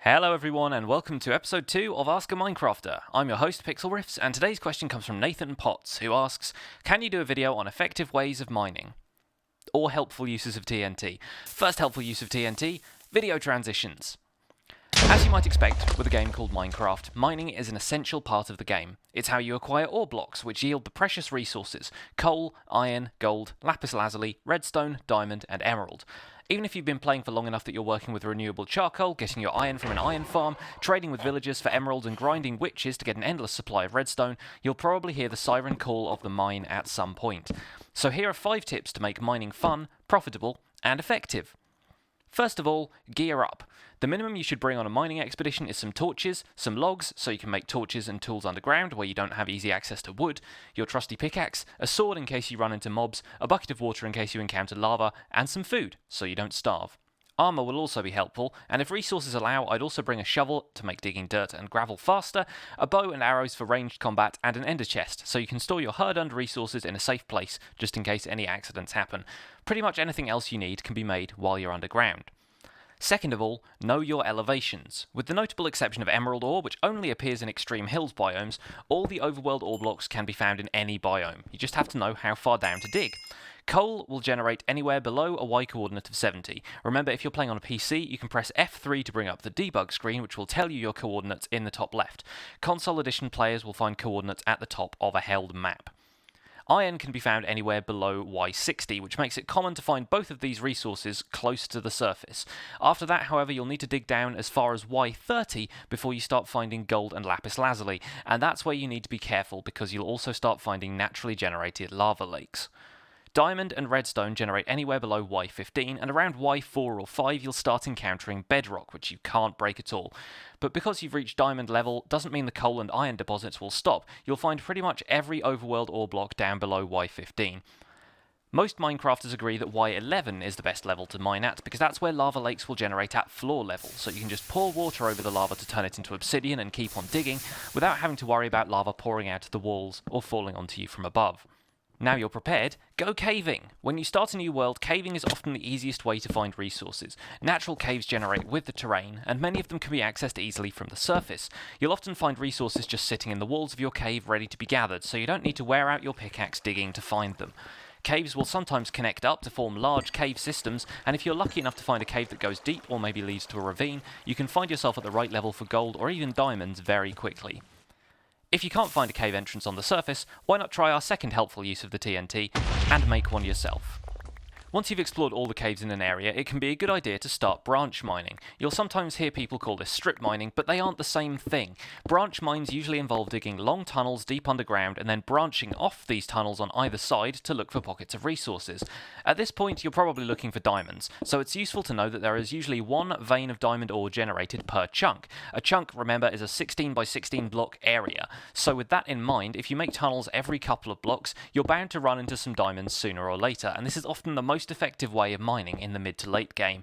Hello everyone and welcome to episode 2 of Ask a Minecrafter. I'm your host Pixlriffs and today's question comes from Nathan Potts, who asks, can you do a video on effective ways of mining? Or helpful uses of TNT? First helpful use of TNT, video transitions. As you might expect with a game called Minecraft, mining is an essential part of the game. It's how you acquire ore blocks which yield the precious resources, coal, iron, gold, lapis lazuli, redstone, diamond and emerald. Even if you've been playing for long enough that you're working with renewable charcoal, getting your iron from an iron farm, trading with villagers for emerald and grinding witches to get an endless supply of redstone, you'll probably hear the siren call of the mine at some point. So here are 5 tips to make mining fun, profitable and effective. First of all, gear up. The minimum you should bring on a mining expedition is some torches, some logs so you can make torches and tools underground where you don't have easy access to wood, your trusty pickaxe, a sword in case you run into mobs, a bucket of water in case you encounter lava, and some food so you don't starve. Armour will also be helpful, and if resources allow, I'd also bring a shovel to make digging dirt and gravel faster, a bow and arrows for ranged combat, and an ender chest so you can store your hard-earned resources in a safe place just in case any accidents happen. Pretty much anything else you need can be made while you're underground. Second of all, know your elevations. With the notable exception of emerald ore, which only appears in extreme hills biomes, all the overworld ore blocks can be found in any biome. You just have to know how far down to dig. Coal will generate anywhere below a Y coordinate of 70. Remember, if you're playing on a PC, you can press F3 to bring up the debug screen, which will tell you your coordinates in the top left. Console edition players will find coordinates at the top of a held map. Iron can be found anywhere below Y60, which makes it common to find both of these resources close to the surface. After that, however, you'll need to dig down as far as Y30 before you start finding gold and lapis lazuli, and that's where you need to be careful because you'll also start finding naturally generated lava lakes. Diamond and redstone generate anywhere below Y15, and around Y4 or 5 you'll start encountering bedrock, which you can't break at all. But because you've reached diamond level doesn't mean the coal and iron deposits will stop. You'll find pretty much every overworld ore block down below Y15. Most Minecrafters agree that Y11 is the best level to mine at, because that's where lava lakes will generate at floor level, so you can just pour water over the lava to turn it into obsidian and keep on digging, without having to worry about lava pouring out of the walls or falling onto you from above. Now you're prepared, go caving! When you start a new world, caving is often the easiest way to find resources. Natural caves generate with the terrain, and many of them can be accessed easily from the surface. You'll often find resources just sitting in the walls of your cave ready to be gathered, so you don't need to wear out your pickaxe digging to find them. Caves will sometimes connect up to form large cave systems, and if you're lucky enough to find a cave that goes deep or maybe leads to a ravine, you can find yourself at the right level for gold or even diamonds very quickly. If you can't find a cave entrance on the surface, why not try our second helpful use of the TNT, and make one yourself. Once you've explored all the caves in an area, it can be a good idea to start branch mining. You'll sometimes hear people call this strip mining, but they aren't the same thing. Branch mines usually involve digging long tunnels deep underground and then branching off these tunnels on either side to look for pockets of resources. At this point, you're probably looking for diamonds, so it's useful to know that there is usually one vein of diamond ore generated per chunk. A chunk, remember, is a 16 by 16 block area. So with that in mind, if you make tunnels every couple of blocks, you're bound to run into some diamonds sooner or later, and this is often the most effective way of mining in the mid to late game.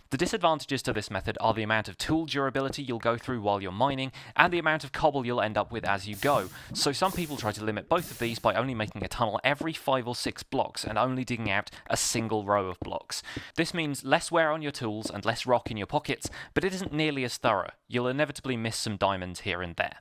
The disadvantages to this method are the amount of tool durability you'll go through while you're mining, and the amount of cobble you'll end up with as you go. So some people try to limit both of these by only making a tunnel every 5 or 6 blocks and only digging out a single row of blocks. This means less wear on your tools and less rock in your pockets, but it isn't nearly as thorough. You'll inevitably miss some diamonds here and there.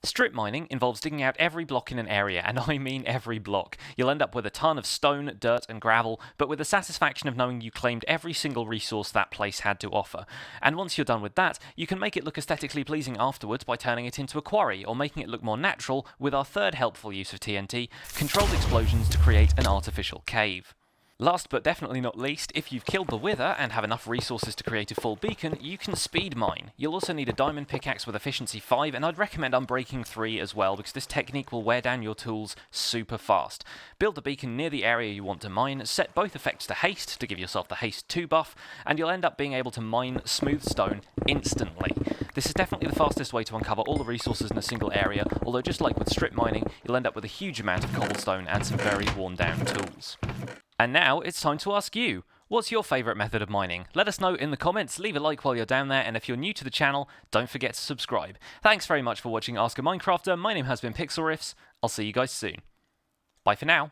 Strip mining involves digging out every block in an area, and I mean every block. You'll end up with a ton of stone, dirt and gravel, but with the satisfaction of knowing you claimed every single resource that place had to offer. And once you're done with that, you can make it look aesthetically pleasing afterwards by turning it into a quarry, or making it look more natural with our third helpful use of TNT, controlled explosions to create an artificial cave. Last but definitely not least, if you've killed the Wither and have enough resources to create a full beacon, you can speed mine. You'll also need a diamond pickaxe with efficiency 5, and I'd recommend unbreaking 3 as well, because this technique will wear down your tools super fast. Build the beacon near the area you want to mine, set both effects to haste to give yourself the haste 2 buff, and you'll end up being able to mine smooth stone instantly. This is definitely the fastest way to uncover all the resources in a single area, although just like with strip mining, you'll end up with a huge amount of cobblestone and some very worn down tools. And now it's time to ask you, what's your favourite method of mining? Let us know in the comments, leave a like while you're down there, and if you're new to the channel, don't forget to subscribe. Thanks very much for watching Ask a Minecrafter. My name has been Pixlriffs. I'll see you guys soon. Bye for now.